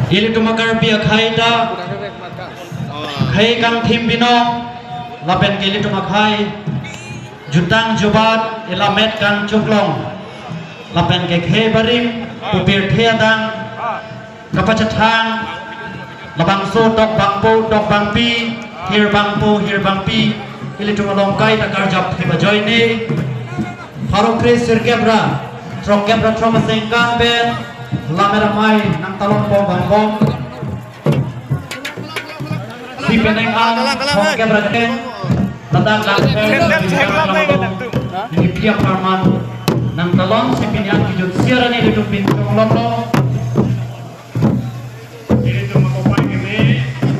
Ili tumakar biya khaida khai kang thim binong lapen kili tumakhai jutang jubat ilamet kang cuklong lapen ke khe baring pupir thiadang kapachatang labang so dok bang pi hir bang pi ili tumalong kai takar jap ke bajoy ni Haruk Chris sirkebra trokebra troma sengkang ben lamera mai nang talong po bangkong si peneng ang trokebra ten tatang ini pihak Harman nang talong si pinyang kijut siaran ini hidup pintung lolo ini tu makopai kami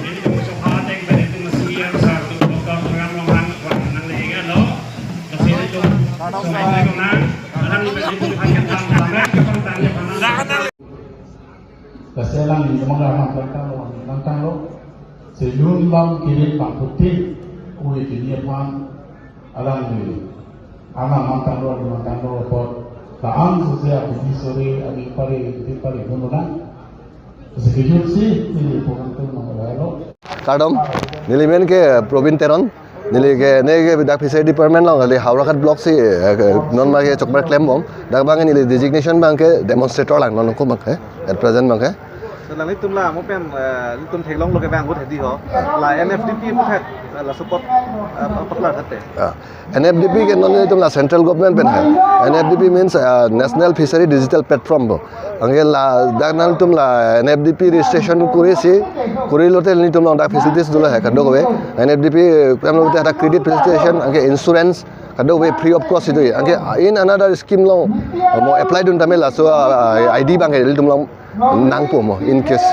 ini tu musuhan yang beri tu masian satu dokter dengan longan nang lehingan lo kasi itu sungai nang nang itu hanya Keselang di mengamak langkang lo sejun lang kiri pak putih kue kini pan alang ni anak mantang lo pot taang sosial di sore agi pari gunungan sekejut sih ini bukan tu mengalalo kadom nilimen ke Provin Teron nili ke ne ke dak fishery department long ali Haurakat block si non ma ke chokbar claim bom dak bang nili designation bang ke demonstrator lang non ko bang ke at present bang ke lần này tụm là một bên tụm thấy long lo cái vàng có thể đi hả là NFDP một hết là support bắt là thật đấy NFDP ke non tụm là central government ben hai NFDP means National Fishery Digital Platform bo ange la dak nal tụm là NFDP registration kuri si kuri lote ni tụm long dak facilities dulu hai kado kowe NFDP pram lote ada credit facilitation ange insurance kado kowe free of cost itu ange in another scheme long mo apply dun tamela so ID bang ke tụm long nang po mo in case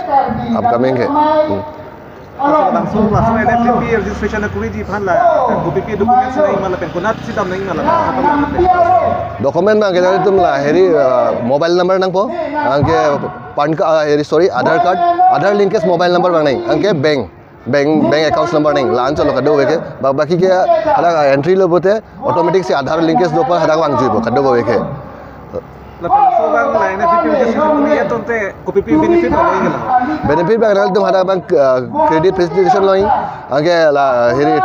upcoming ke langsung NFDP registration na kuri di pan lah OPP documents na imala pen kunat sidam na imala document bang kita itu lah heri mobile number nang po angke pan card heri sorry Aadhaar linkage mobile number bang nai angke bank accounts number nai lan chalo kado weke baki ke hada entry lo bote automatic si Aadhaar linkage do par hada bang juibo kado weke so bang la NFDP registration ni ya tonte OPP benefit lo ingala benefit bang nal tum hada bang credit facilitation loi angke la heri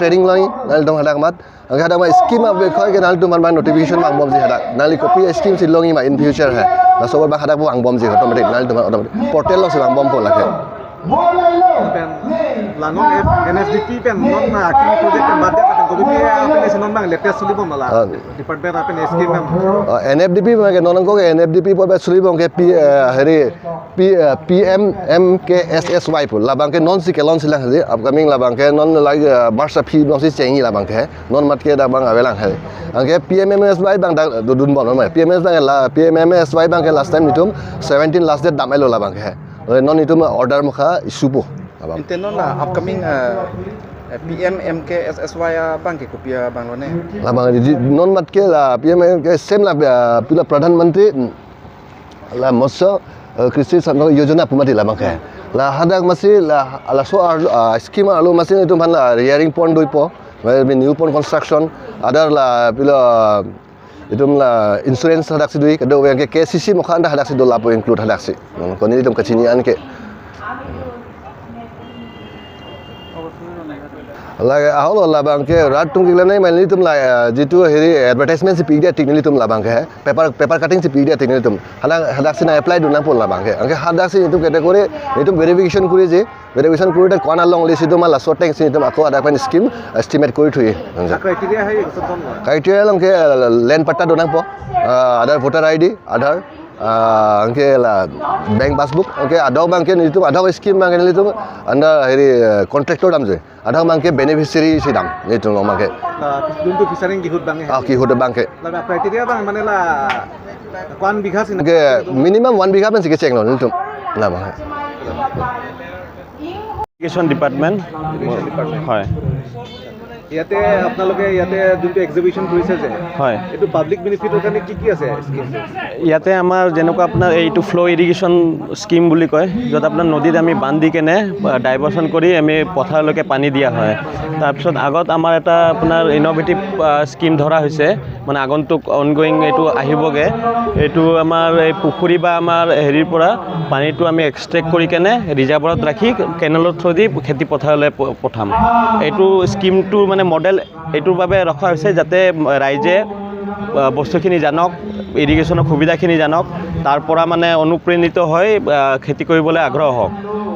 trading loi nal tum hada mat angke hada ma scheme ab khoi ke nal tum bang notification bang bom ji hada nali copy scheme si longi ma in future hai na so bang hada bang bom ji automatic nal tum automatic portal lo si bang bom po la ke la non NFDP pen non na akini project pen badya pen OPP pen non bang latest suli bom la department pen scheme NFDP bang ke non ko NFDP por ba suli bom ke heri PMMKSSY po la bang ke non si ke lon silang hadi upcoming la bang ke non like marsa phi non si chengi la bang ke non mat ke da bang avelang hai angke PMMSY bang da dun bon ma PMMSY bang ke last time nitum 17 last date damai lo la bang ke non itu order mukha issue po intenon la upcoming PMMKSSY bang ke kopia bang lo ne la bang non mat ke la PMM ke same la pula pradhan mantri la mosa kristi santo yojana pumati la bang ke la hadak masi la so scheme alu masi itu man la hearing pond doi po new pond construction other la pula itu la insurance hadak si doi kado yang ke KCC mukha anda hadak si do la po include hadak si kon ini tum kecinian ke lagi ahol lah bang ke rat tum kila nahi main tum lah jitu heri advertisement si pidya technically tum lah bang ke paper cutting si pidya technically tum hadak si na apply dun pol lah bang ke angke hadak si itu category itu verification kuri je verification kuri ta kona long list itu malah sorting si itu aku ada pan scheme estimate kuri thui criteria hai criteria lang ke land patta dun po Aadhaar voter ID Aadhaar angke la bank passbook angke adau bang ke itu adau scheme bang ke itu anda heri contractor dam je adau bang ke beneficiary si dam itu lo bang ke duntu fishery ki hud bang ki hud bang ke la criteria bang mane la 1 bigha sin ke minimum 1 bigha ben si ke check lo itu la bang irrigation department হয় ইয়াতে আপোনালোকে ইয়াতে যোনটো এক্সিবিশ্যন কৰিছে যে হয় এইটো পাব্লিক বেনিফিটৰ কাৰণে কি আছে স্কিম? ইয়াতে আমাৰ যেনেকুৱা আপোনাৰ এইটো ফ্ল' ইৰিগেশ্যন স্কিম বুলি কয়, য'ত আপোনাৰ নদীত আমি বান্ধ দি কেনে ডাইভাৰ্চন কৰি আমি পথাৰলৈকে পানী দিয়া হয়। তাৰপিছত আগত আমাৰ এটা আপোনাৰ ইন'ভেটিভ স্কিম ধৰা হৈছে, মানে আগন্তুক অনগয়িং এইটো আহিবগৈ। এইটো আমাৰ এই পুখুৰী বা আমাৰ হেৰিৰ পৰা পানীটো আমি এক্সট্ৰেক্ট কৰি কেনে ৰিজাৰ্ভাৰত ৰাখি কেনেলৰ থ্ৰু দি খেতি পথাৰলৈ পঠাম। এইটো স্কিমটো মানে মডেল এইটোৰ বাবে ৰখা হৈছে যাতে ৰাইজে বস্তুখিনি জানক, ইৰিগেশ্যনৰ সুবিধাখিনি জানক, তাৰ পৰা মানে অনুপ্ৰেৰিত হৈ খেতি কৰিবলৈ আগ্ৰহ হওক।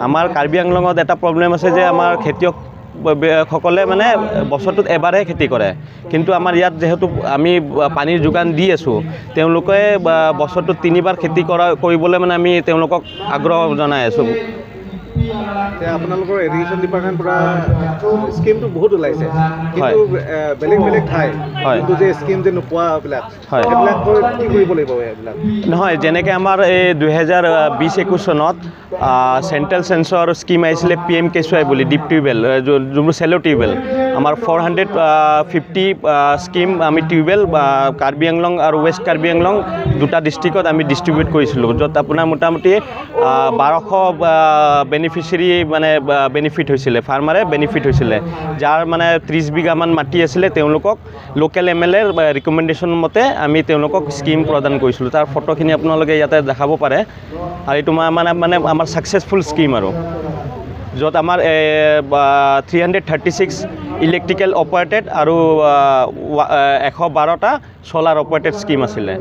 আমাৰ কাৰ্বি আংলঙত এটা প্ৰব্লেম আছে যে আমাৰ খেতিয়কসকলে মানে বছৰটোত এবাৰহে খেতি কৰে, কিন্তু আমাৰ ইয়াত যিহেতু আমি পানীৰ যোগান দি আছোঁ, তেওঁলোকে বছৰটোত 3 বাৰ খেতি কৰিবলৈ মানে আমি তেওঁলোকক আগ্ৰহ জনাই আছোঁ। আপোনালোকৰ এডুকেশ্যন ডিপাৰ্টমেণ্ট পৰা স্কিমটো বহুত ওলাইছে, কিন্তু বেলেগ বেলেগ ঠাই কিন্তু যে স্কিম যে নোপোৱাবিলাক সেইবিলাক কি কৰিব লাগিব এইবিলাক? নহয়, যেনেকৈ আমাৰ এই 2020-21 চনত চেণ্ট্ৰেল চেঞ্চৰ স্কিম আহিছিলে PMKSY বুলি, ডিপ টিউবৱেল যোনবোৰ চেলো টিউবৱেল, আমাৰ 450 স্কিম আমি টিউবৱেল কাৰ্বি আংলং আৰু ৱেষ্ট কাৰ্বি আংলং দুটা ডিষ্ট্ৰিক্টত আমি ডিষ্ট্ৰিবিউট কৰিছিলোঁ, য'ত আপোনাৰ মোটামুটি 1200 বেনিফিচিয়াৰী মানে বেনিফিট হৈছিলে, ফাৰ্মাৰে বেনিফিট হৈছিলে, যাৰ মানে 30 বিঘামান মাটি আছিলে। তেওঁলোকক লোকেল MLA ৰিকমেণ্ডেশ্যন মতে আমি তেওঁলোকক স্কিম প্ৰদান কৰিছিলোঁ। তাৰ ফটোখিনি আপোনালোকে ইয়াতে দেখাব পাৰে। আৰু এইটো মানে আমাৰ ছাকচেছফুল স্কিম, আৰু য'ত আমাৰ 336 ইলেক্ট্ৰিকেল অপাৰেটেড আৰু 112টা চলাৰ অপাৰেটেড স্কিম আছিলে।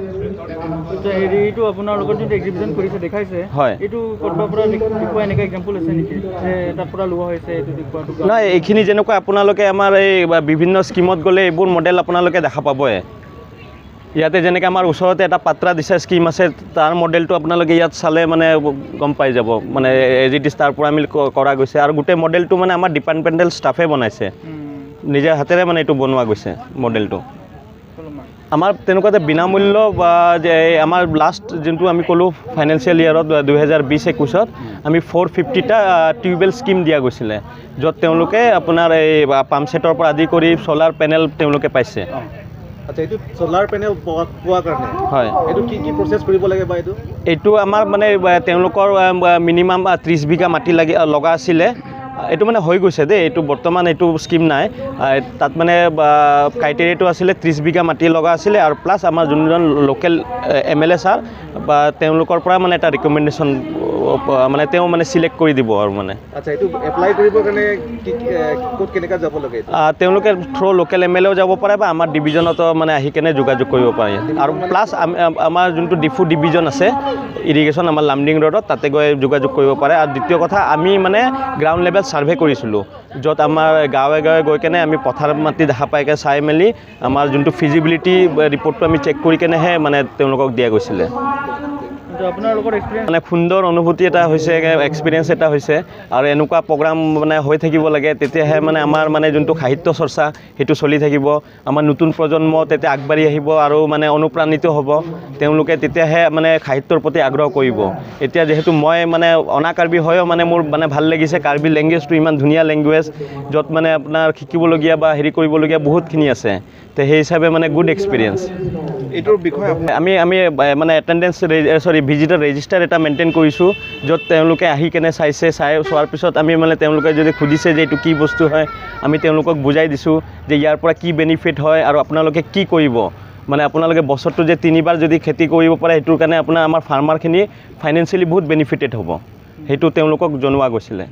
হেৰিটো আপোনালোকৰ যোনটো এক্সিবিশ্যন কৰিছে দেখাইছে, হয়, এইটো ক'ৰবাৰ পৰা দেখুওৱা এনেকুৱা এক্সাম্পল আছে নেকি যে তাৰ পৰা লোৱা হৈছে এইটো দেখুৱাটো? নহয়, এইখিনি যেনেকুৱা আপোনালোকে আমাৰ এই বিভিন্ন স্কিমত গ'লে এইবোৰ মডেল আপোনালোকে দেখা পাবই। ইয়াতে যেনেকৈ আমাৰ ওচৰতে এটা পাত্ৰা দিছা স্কিম আছে, তাৰ মডেলটো আপোনালোকে ইয়াত চালে মানে গম পাই যাব, মানে এজ ইট ইজ তাৰ পৰা আমি কৰা গৈছে। আৰু গোটেই মডেলটো মানে আমাৰ ডিপাৰ্টমেণ্টেল ষ্টাফে বনাইছে, নিজৰ হাতেৰে মানে এইটো বনোৱা গৈছে মডেলটো। আমাৰ তেনেকুৱাতে বিনামূল্য বা যে আমাৰ লাষ্ট যোনটো আমি ক'লোঁ ফাইনেন্সিয়েল ইয়েৰত 2020-21ত আমি 450টা টিউবৱেল স্কিম দিয়া গৈছিলে, য'ত তেওঁলোকে আপোনাৰ এই পাম্পছেটৰ পৰা আদি কৰি চ'লাৰ পেনেল তেওঁলোকে পাইছে। আচ্ছা, এইটো চ'লাৰ পেনেল পোৱাৰ কাৰণে হয়, এইটো কি প্ৰচেছ কৰিব লাগে বা এইটো আমাৰ মানে তেওঁলোকৰ মিনিমাম 30 বিঘা মাটি লগা আছিলে। এইটো মানে হৈ গৈছে দেই, এইটো বৰ্তমান এইটো স্কিম নাই। তাত মানে ক্ৰাইটেৰিয়াটো আছিলে 30 বিঘা মাটি লগা আছিলে, আৰু প্লাছ আমাৰ যোনজন লোকেল MLA ছাৰ বা তেওঁলোকৰ পৰা মানে এটা ৰিকমেণ্ডেশ্যন মানে তেওঁ মানে চিলেক্ট কৰি দিব আৰু মানে। আচ্ছা, এইটো এপ্লাই কৰিবৰ কাৰণে ক'ত কেনেকৈ যাব লাগে? তেওঁলোকে থ্ৰু লোকেল MLAও যাব পাৰে বা আমাৰ ডিভিজনতো মানে আহি কেনে যোগাযোগ কৰিব পাৰে। আৰু প্লাছ আমাৰ যোনটো ডিফু ডিভিজন আছে ইৰিগেশ্যন আমাৰ লামডিং ৰোডত, তাতে গৈ যোগাযোগ কৰিব পাৰে। আৰু দ্বিতীয় কথা, আমি মানে গ্ৰাউণ্ড লেভেল ছাৰ্ভে কৰিছিলোঁ, য'ত আমাৰ গাঁৱে গাঁৱে গৈ কেনে আমি পথাৰ মাটি দেখা পাইকৈ চাই মেলি আমাৰ যোনটো ফিজিবিলিটি ৰিপৰ্টটো আমি চেক কৰি কেনেহে মানে তেওঁলোকক দিয়া গৈছিলে। আপোনালোকৰ এক্সপিৰিয়েঞ্চ মানে সুন্দৰ অনুভূতি এটা হৈছে, এক্সপিৰিয়েঞ্চ এটা হৈছে। আৰু এনেকুৱা প্ৰগ্ৰাম মানে হৈ থাকিব লাগে, তেতিয়াহে মানে আমাৰ মানে যোনটো সাহিত্য চৰ্চা সেইটো চলি থাকিব, আমাৰ নতুন প্ৰজন্ম তেতিয়া আগবাঢ়ি আহিব আৰু মানে অনুপ্ৰাণিত হ'ব, তেওঁলোকে তেতিয়াহে মানে সাহিত্যৰ প্ৰতি আগ্ৰহ কৰিব। এতিয়া যিহেতু মই মানে অনা কাৰ্বি হৈও মানে মোৰ মানে ভাল লাগিছে, কাৰ্বি লেংগুৱেজটো ইমান ধুনীয়া লেংগুৱেজ, য'ত মানে আপোনাৰ শিকিবলগীয়া বা হেৰি কৰিবলগীয়া বহুতখিনি আছে। তো সেই হিচাপে মানে গুড এক্সপিৰিয়েঞ্চ। এইটোৰ বিষয়ে আমি মানে এটেণ্ডেঞ্চ ভিজিটৰ ৰেজিষ্টাৰ এটা মেইনটেইন কৰিছোঁ, য'ত তেওঁলোকে আহি কেনে চোৱাৰ পিছত আমি মানে তেওঁলোকে যদি সুধিছে যে এইটো কি বস্তু হয়, আমি তেওঁলোকক বুজাই দিছোঁ যে ইয়াৰ পৰা কি বেনিফিট হয় আৰু আপোনালোকে কি কৰিব। মানে আপোনালোকে বছৰটো যে 3 বাৰ যদি খেতি কৰিব পাৰে, সেইটোৰ কাৰণে আপোনাৰ আমাৰ ফাৰ্মাৰখিনি ফাইনেন্সিয়েলি বহুত বেনিফিটেড হ'ব, সেইটো তেওঁলোকক জনোৱা গৈছিলে।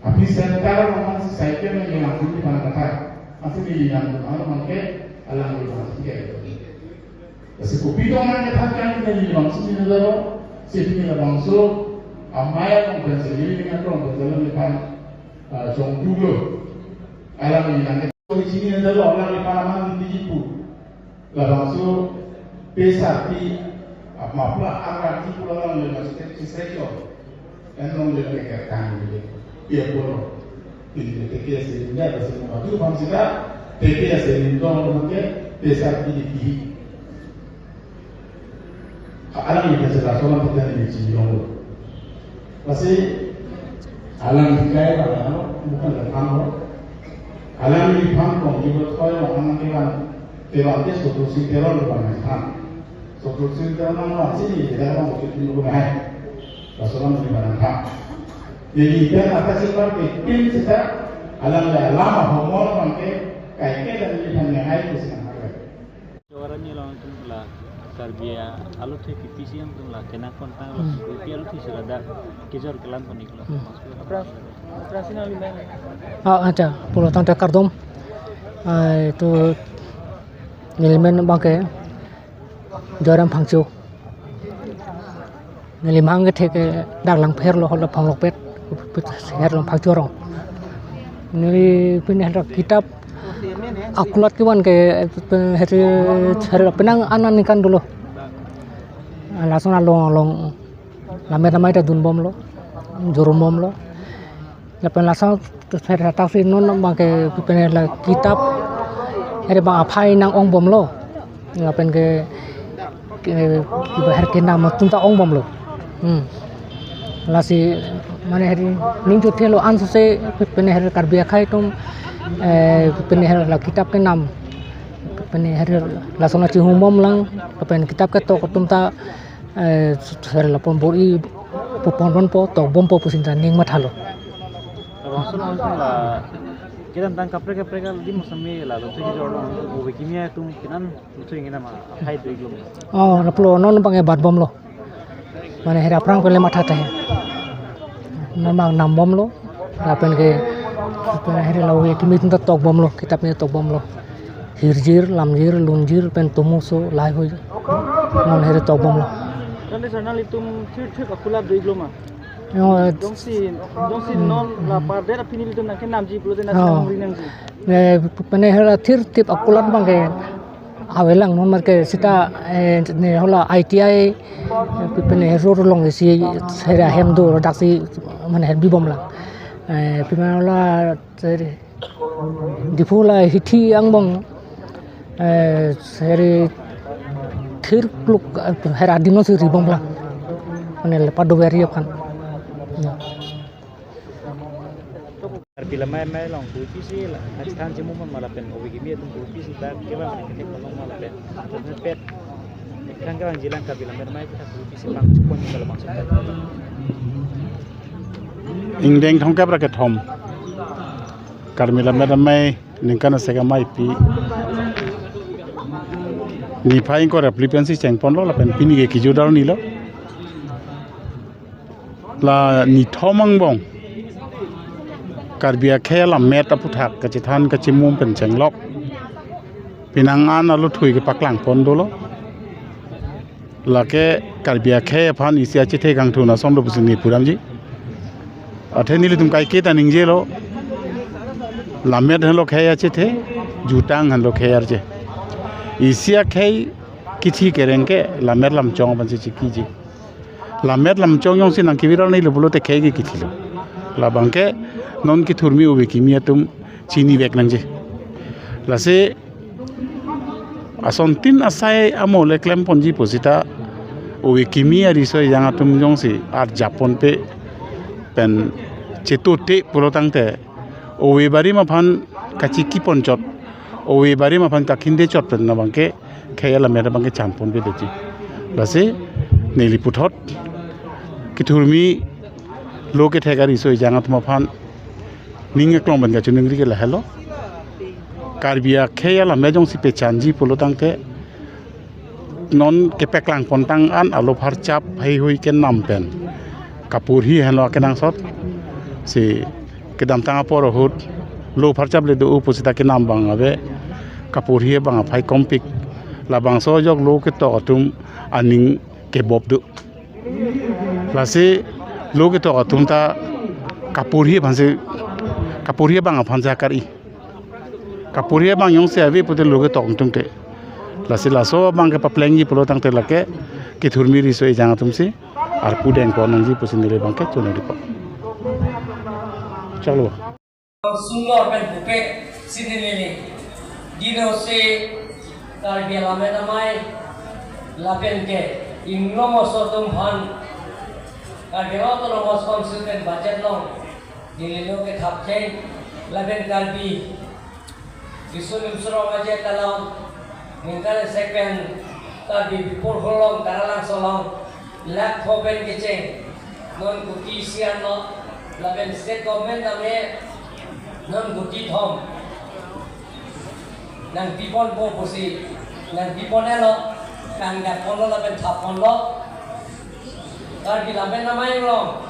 Tapi sekarang masih saya kira yang aku di mana kata masih di dalam orang mungkin alam di mana sih. Jadi kopi itu orang yang tak kan di dalam sini ada sini la bangso amaya kong penseli dengan kong penseli kan jong dulu alam ini nanti di sini ada orang di Parlemen di Ibu la bangso pesati mapla akan di pulau yang masih sesuatu dan orang yang berkaitan dengan dia pun ini ketika sehingga bersama tu bangsa ketika sehingga orang ke pesati di alam ini terserah soalan kita ini cium. Pasti alam ini kaya pada bukan datang. Alam ini pangkong juga kaya orang kewan dia solusi teror bukan macam. Solusi teror mana sini tidak orang mungkin juga naik. Rasulullah ini barang. Jadi kita atas sebab tim kita alam dah lama hormon mungkin kaya dan ini hanya air itu sekarang. Orangnya lawan tu lah. Karbia alu tu PPC yang tu lah kena kontak lah PPC alu tu sudah ada kejar kelam panik lah. Operasi nak limbah. Ada pulau tang Kardom itu nilimen bangke joram phangchu nilimang ke theke dak lang pher lo hola phang lok pet her lo phangchu rong ni pin hera kitab akulat kiwan ke hari penang anan ikan dulu langsung long namai dah dunbom lo jurumom lo lepas langsung hari taksi non bangke penela kitab hari bang apai nang ong bom lo ngapain ke hari kena matunta ong bom lo lasi mana hari ninju thelo ansu se penela karbia khai tum penihar la kitab ke nam penihar la sona ci humom lang pen kitab ke to tumta ser la pon bori pon po to bom po pusin ning mathalo Langsung lah kita tentang kapre di musami lah lalu kita orang ubi kimia tu mungkinan itu yang nama hai tu itu oh la plo non pangai bat bom lo mana hera prang ko le matha ta namang nam bom lo apen ke hari lalu kimi tentang tok bom lo kitabnya tok bom lo hirjir lamjir lunjir pen tumuso lai hoi non hari tok bom lo Dan di sana itu ciri akulat dua igloma. Dongsi non la parder apini itu nak kenam ji pulau nasi namuri nangji. Pene hari tip akulat bangke awelang non marke sita ne hola ITI pene hero long si hari hemdo redaksi mana hari bom lah. Pimanola dipula hiti ang bang seri thir pluk hera dino si ribom lang manel padu beri kan bila mai long tu PPC lah next time jemu malah pen ubi kimia tu PPC tak kira mana kita kolong malah pen pet kan kan jilang kabila mai kita PPC pang cukon kalau maksud Ingdeng thong kap raket thom karmila medamai ningkana sega mai pi ni phaing ko replipensi chengpon lo la pen pini ge kijudal ni lo la ni thomang bong karbia khela meta puthak ka chithan ka chimum pen chenglok pinangan alu thui ke paklang pon do lo la ke karbia khe phan isia chithe gang thuna somdo pusini puramji अठे नीले तुम काई केता निंगे लो लामेट हन लोग है अच्छे थे जूटांग हन लोग है अर्जे इसिया खे किसी करेंगे लामेट लमचोंग बंसी चिकी जी लामेट लमचोंग यों से नंकीविरा नहीं लोबलो ते खेगी किसी लो लाबंके नॉन की थुर्मी उबे किमिया तुम चीनी बेक नंगे लासे असंतिन असाय अमोले क्लेम पंजी पोसिता उबे किमिया रिसो यांगा तुम यों से आर जापान पे pen cetute pulau tangte owe bari ma phan kachiki ponchot owe bari ma phan kakinde chot pen na bangke khayala mera bangke champon be dechi base neli puthot kithurmi loke thegari soi jangat ma phan ninge klong ban ga chunungri ke la hello karbia khayala mejong si pe chanji pulau tangte non ke peklang pontang an alo pharchap hai hoi ken nam pen kapur hi helo kenang sot si kedam tanga poro hut lo pharchap le do upusita ke nam bang abe kapur hi bang phai kompik la bang so jok lo ke to tum aning ke bob du Lasi lo gitu atumta kapurhi bang aphansa kari kapurhi bang yung se avi pute lo gitu tungte lasi laso bang ke paplengi pulo tang te lake ki thurmi ri so jang tumsi ar pudeng ko nang ji pusin le bang ke chone di pa chalo Sunor pen bupe sini lele dino se tar biala menamai lapen ke inglomo sotum han tar biala to nomos konsulten budget long dililo ke thapchen lapen kalbi disulim surong aja talam ningkale sekpen tar bi bipur holong karalang solong lak hoben keceng non kuki sian no lapen state government ame non guti thom nang pipon po pusi nang pipon elo kang gat pono la ben thap pono tar bi la ben namai lo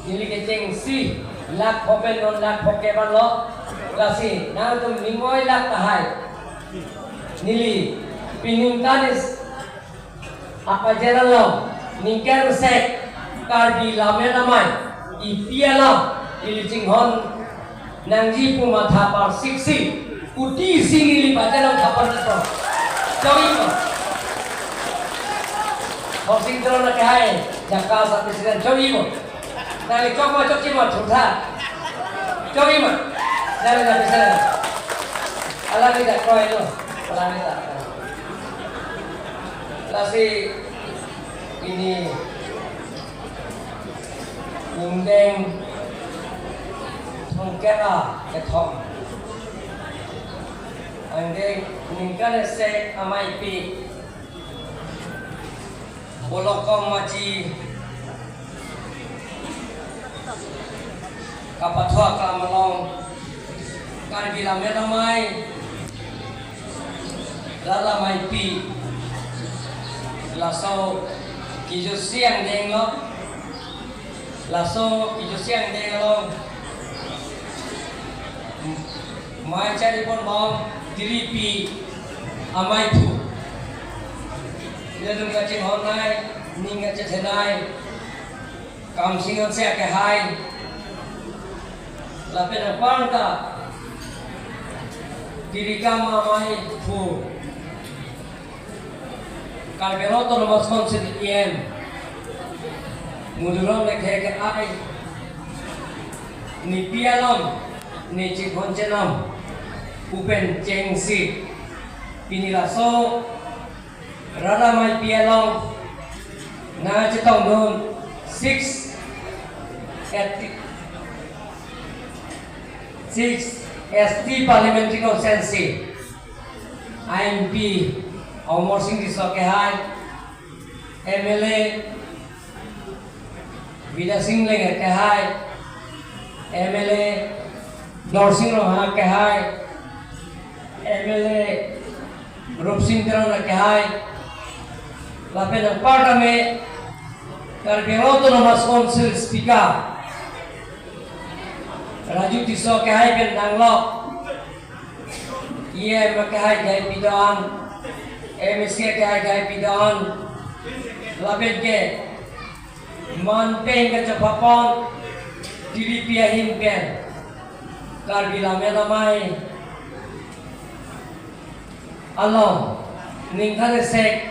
dili ke cheng si lak hopen non lak hoke ban lo lasi nang tum ningoi lak tahai nili pining tanis apa jalan lo ningker sek tar bi la ben namai ipiala dili ching hon Nangji puma thapar siksi uti singili bajaran thapar itu jauhi ko hoksing terona kahai jakka sa presiden jauhi ko nali chokma chokchi ma thutha jauhi ma nali na presiden alami da koi lo alami da lasi ini undeng Mungkera ketom, ande ningkane se amai pi, bolokom maci, kapathua kamalong, kan bila menamai, lala mai pi, laso kijo siang denglo, laso kijo siang denglo. Mai cari pun bom diripi amai tu. Dia tu kacang honai, ni kacang tenai, kam singot saya ke hai. Lapen apa anda? Diri kam amai tu. Kalau berotor nomor konsen ien, mudurom lekhe ke ai. Ni pialom. Ni cikon jenam upen cengsi pinilaso rada mai pialong na cetong don 6 ST parliamentary consensus IMP Omor Singh Disokehai MLA Vida Singh Lenge Kehai MLA Norsing Rohana Kehai, MLA Rup Singh Terana Kehai, Lapen Parliament, Karbi Autonomous Council Speaker, Raju Tiso Kehai Ben Danglok, IM Kehai Kehai Pidan, MSK Kehai Kehai Pidan, Lapen Ke, Man Peng Kecapapon, TDP Ahim Ken. Karbila menamai along ningkane sek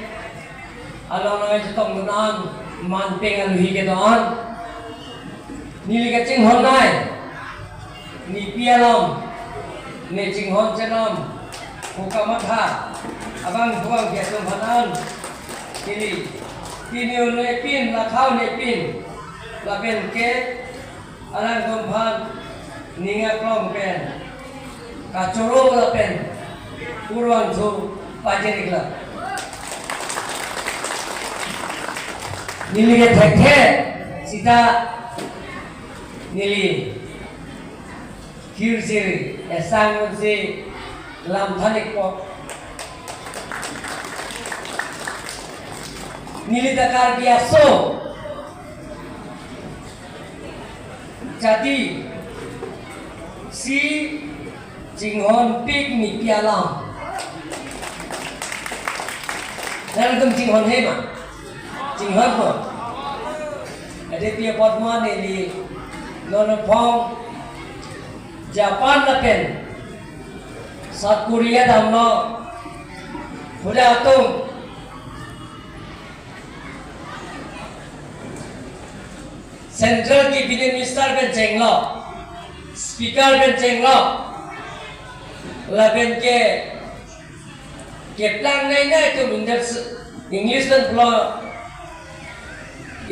along ngai jitong gunan manpeng aluhi ke doan nili ke ching honai ni pialom ne ching hon chenam hukamatha abang buang gesum hanan kini ne pin la khau ne pin la pen ke alang gomban ninga klong pen kacoro la pen purwan thu pajerikla nili ke thekhe sita nili kirsiri esang se lam thanik ko nili takar biaso jadi si jinghon pik ni pialam dan tum jinghon hema jinghon ko Aditya Padma Nili Nonopong Japan Lapen South Korea Damno Buddha Atung Central की बिने minister Ben चेंगलो speaker Ben चेंगलो लाबेन के प्लान नहीं ना तो इंग्लिश में बोलो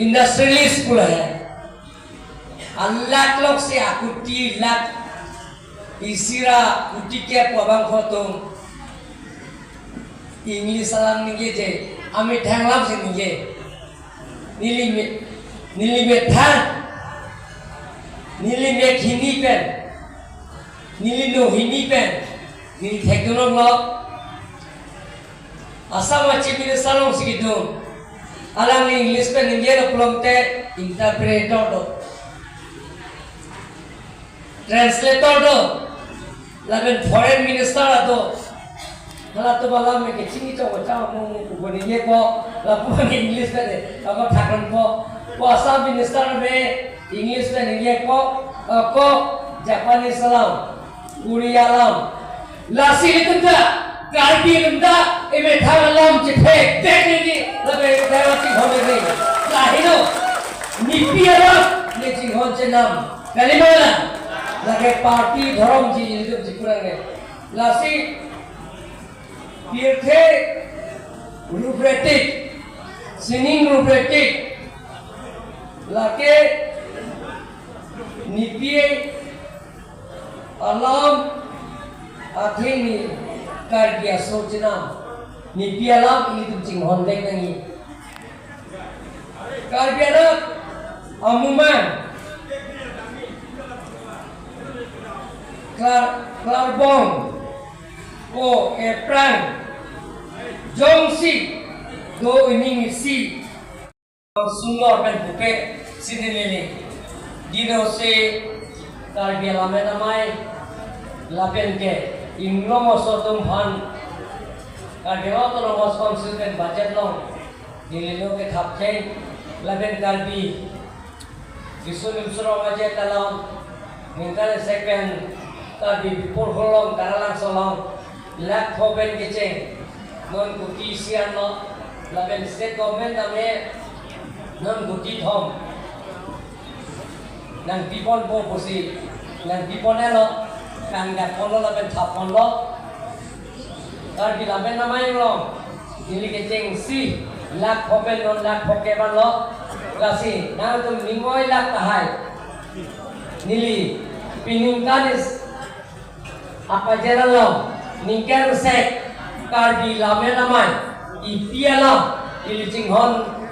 इंडस्ट्रियलिस्ट बोला है अल्लाह लोग से आकुटी लाख इसीरा कुटी के पबांग खोतुम इंग्लिश सालाम निगे जे अमी ठंगलाम से निगे Nili metan, nili mekhini pen, nili nohini pen, nili teknolog lo. Asam macam ini salong segitu. Alang ni English pen India lo belum te interpreter do, translator do, lain foreign minister do. Kalau tu malam ni kecil ni cakap macam bukan India ko, lapuan English pen deh, apa thakran ko. Asam minister be English में नहीं को Japanese salam, Korea salam, Lasi itu dah, Karbi itu dah, ini Thailand cipek, teknik lebih Thailand cincong ni, lahino, nipi ada, ni cincong cenam, kali mana, lagi parti dharam cincong itu cikurang ni, Lasi, pirte, rupretik, singing rupretik. Laki nipiye alam akhirnya karya sojna nipiye alam ini tu cinghon dek nangi karya nak amuman klarbong ko April jongsi do ini misi sungur kan buke sini lele dino se karbiya lame namai lapen ke inglo mosotum han karbiya to no moskom pen budget lo dililo ke khapche lapen karbi disun usro aje talon mingkale second karbi pur holong karalang solong lak khoben ke cheng non kuti sian lo lapen state government ame non guti thom nang pipon po posi nang pipon elo kang dak polo la ben thapon lo tar bi la ben namai lo dili ke cheng si lak khoben non lak khoke ban lo la si na tum ningoi lak tahai nili piningkanis apa jera lo ningker sek tar bi la ben namai ipiala ili cinghon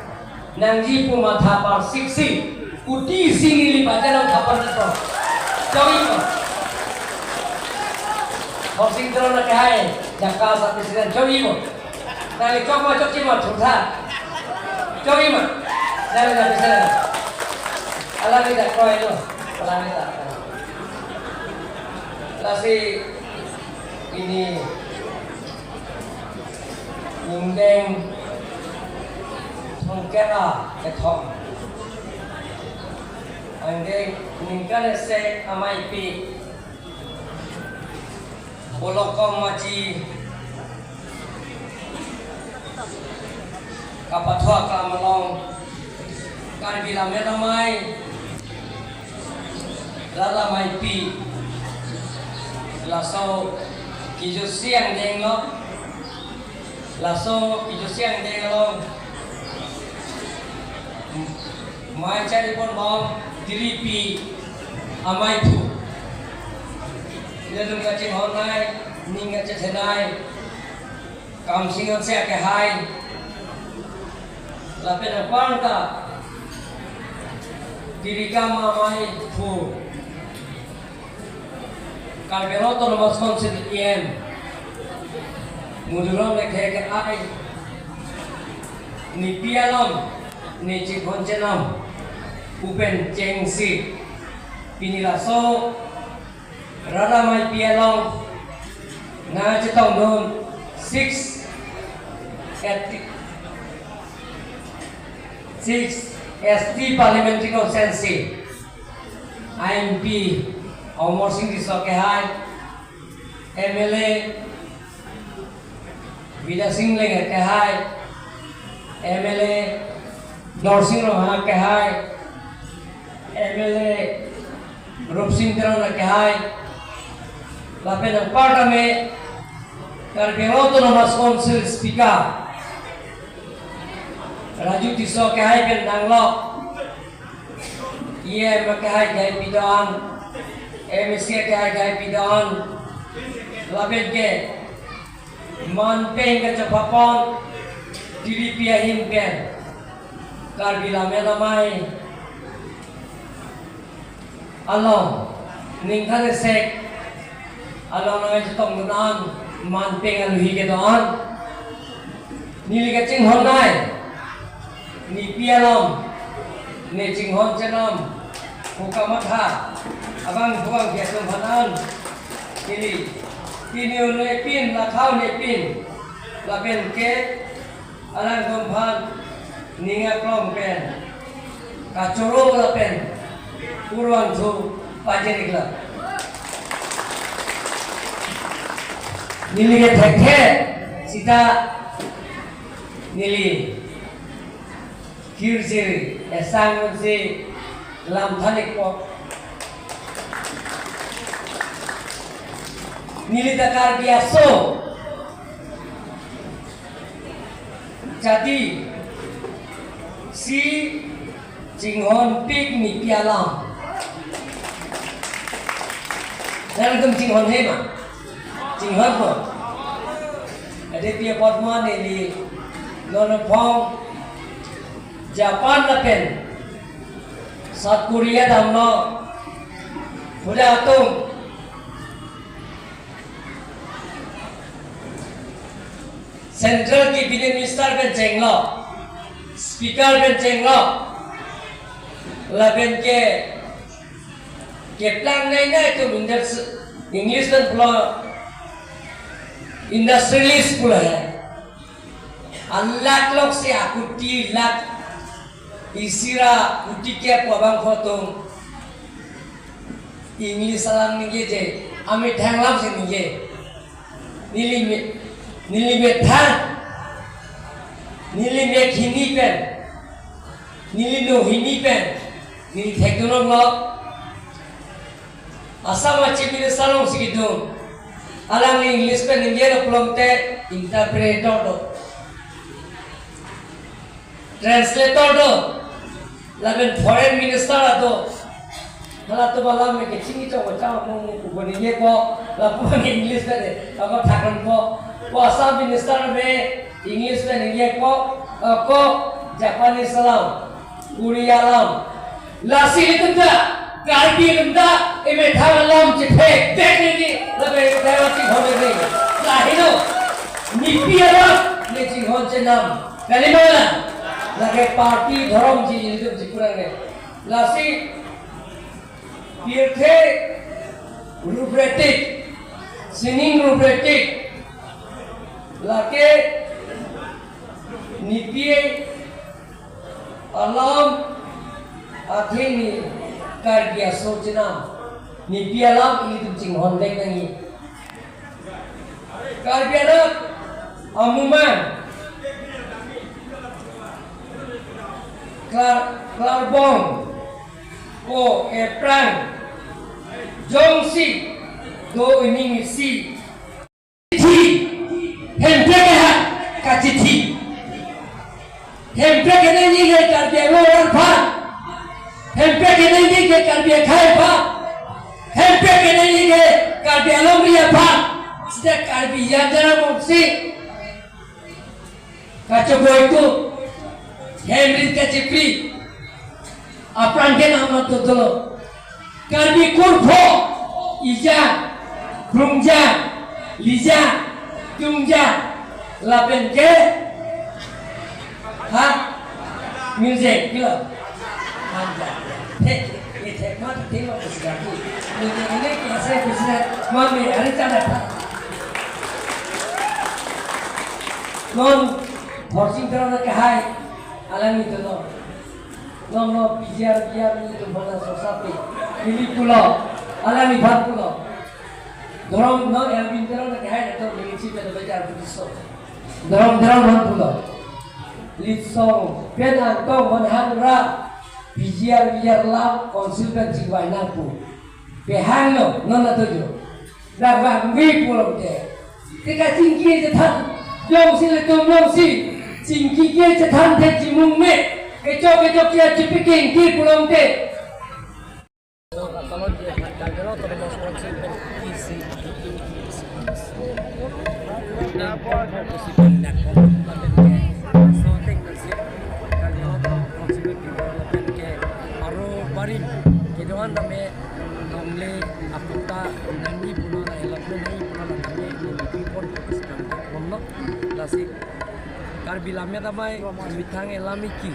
Nangji puma thapar siksi kuti singili bajaran thapar nato jogi ko housing drone na kahe jakka sa president jogi ko nali chokma chokchi ma thutha jogi ma nali na president alami da koi lo alami da lasi ini Indeng Mungkera ketom, ande ningkale se amai pi, bolokom maji, kapathwa kamalong, kan bila meramai, lala mai pi, laso kijo siang denglo, laso kijo siang denglo. Mai cari pun bom diripi amai tu. Dia tu kacang honai, ning kacang tenai, kam singon saya ke hai. Lapen apa anda? Diri kam amai tu. Kalau beroto nomor sponsor IM, muduran lekhe ke ai. Ni pialam. Ni cikon cenam upen cengsi pinilaso rada mai pialong na cetong don 6 at 6 ST Parliamentary Constituency IMP Omar Singh Disokehai MLA Vida Singh Leng Kehai MLA Norsing Roha Kehai MLA Rup Singh Terona Kehai Lapen ang Parliament Karbi Autonomous Council Speaker Raju Tiso Kehai Ben Nanglok Ie Makehai Gai Pidon MSK Kehai Gai Pidon Lapen ke Man Peng Ke Cepapon DDP Ahim Ken Karbi Lame Lamai Along Ningkane Sek Along Nai Jatong Dunan Man Peng Aluhi Ke Doan Nili Ke Ching Hon Nai Ni Pialom Ni Ching Hon Chenom Hukamatha Abang Buang Kiatum Hanan Nili Kini Une Pin Lakau Ne Pin Lapen Ke Alang Gompan Ninga Klom Pen Kacurung Lapen Purwan Su Pajerikla Nili Ke Thekhe Sita Nili Kirsiri Esang Si Lam Thanik Pok Nili Dakar Biaso Jadi Si Jinghon Pik Ni Pialam Dalam Jinghon Hema Jinghon Pok Ada Pia Potman Nili Nono Pong Japan Lapen South Korea Damno Puda Atung Central Cabinet Minister Ben Chenglo Speaker Ben Chenglo Lapen ke Keplang Nai tu English dan pula Industrialist pula Allah lok se akuti lak Isira utike pabang khotung English salam nige je Ami thanglam se nige Nili me than Nili me khini pen Nili no hini pen Nili thekdonom lo Asama chimile salong sigidum Alang English pen nige lo plomte interpreter do Translator do Laben foreign minister ato Nala to bala me ke chingi to cha mo ko ni ye ko la po English pe aba thakran ko Assam minister me English pe ni ye ko Japanese salam Korea lam Lasi tunda Karbi tunda eme thalam chithe dekne ni labe dayati hone ni lahino nipiara ne chi hon chenam kalimala Lagi parti dharam ji itu kurang ni. Lasi pirthe rupretik, singing rupretik. Lagi nipie alam akhini karya sojna nipie alam itu cinghon dek nangi. Karya nak amuman. Klarbong Ko Eprang Jongsi Do ini misi Ti Hempekeha Kaciti Hempekene ni ke karbiya loran pa Hempekene ni ke karbiya khai pa Hempekene ni ke karbiya lomriya pa Sida karbiya jana moksi Kacobo itu Hemrit ka cipri Apran ke nama tutolo Karbi kurpo Ija Brungja Lija Tungja Lapen ke Ha Music Gila Manja Ini tekmat tengok kesedaki Ini kisah bisa Mami hari cara Non Horsing terang ke hai Alam itu no no biar itu mana sosati ini pulau alami bhat pulau dorong no Elvin terong nak hai atau mengisi pada baca begitu dorong bhat pulau lisong pena kau menhanra biar lah konsultan jiwa napu behano nona tuju dah bangui pulau deh kita tinggi je tan yong si tinggi je tan teh jimung me kecok kia cipiking ki pulau deh kalau dia kalau terus konsultan isi Kedoan kami nomle aputa nani puno na elapno nani puno na kami lebih pon sekarang nomno lasi karbilamnya tamai mitang elamiki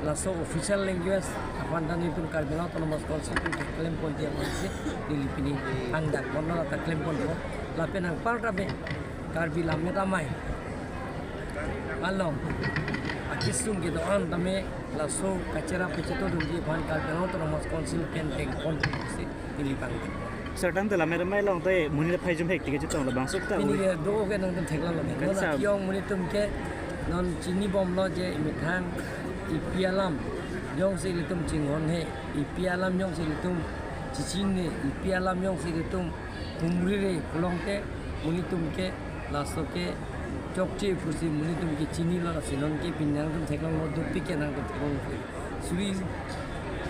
laso official language apan dan itu karbilam autonomous constitution klaim pon dia masih di Filipina angdak nomno la klaim pon ko lapen ang parrabe karbilamnya tamai alom akisung kedoan kami laso kacera peceto dungi ban karbilam autonomous constitution penteng pon si Filipang Certain the Lamera Mailong, they money the page of hectic on the banks of the ini do ke nang thekla lo na yong muni tum ke non chini bom lo je mitang ipialam yong se litum chingon he ipialam yong se litum chichin ne ipialam yong se litum kumri re pulong ke muni tum ke laso ke chokche pusi muni tum ke chini la sinon ke pinyang tum thekla lo do pike nang tum thekla lo suri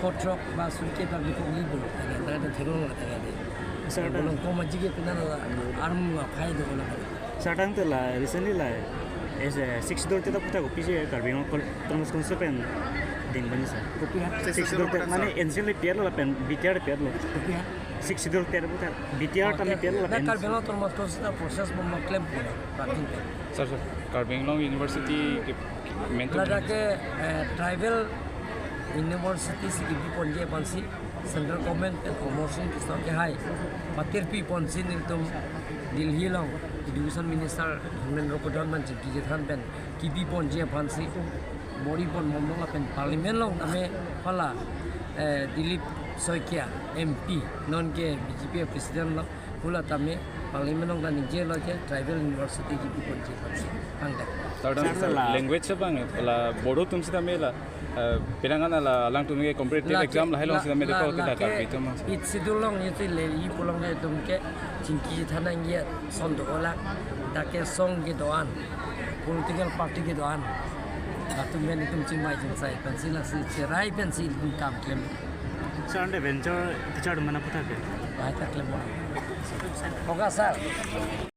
kotrok ba suri ke tar dipok libo ta ta thekla lo ta ga belum kau majik itu nana arm apa itu kalau Certain the recently as a 6 door to the Puta Pisi Carbino Thomas Concepen Ding Banisa. 6 door money instantly Pierlo and BTR Pierlo. 6 door BTR and Pierlo. Carbino Thomas Concepen process from Clem. Sir, Carbino University Lada ke tribal university segi ponje pansi central government and promotion kisah ke hai patir pi ponsin itu Delhi long education minister Dharmendra Pradhan manci kijethan pen kipi ponje pansi bori pon momong la pen parliament long kami pala Dilip Soikia MP non ke BJP president lo pula kami parliament long dan je lo ke tribal university kipi ponje pansi angkat language sa bang la bodo tum sida mela Pinangan ala lang tumige competitive exam lahai long sida mela ko kita karbi tum it sidulong itu le i pulong le tumke cingki thanang ye son do ola dake song ge doan political party ge doan atu men tum cingmai jinsai pencil si cerai pencil tum kam klem Sunday venture teacher mana puta ke bahata klem oga sar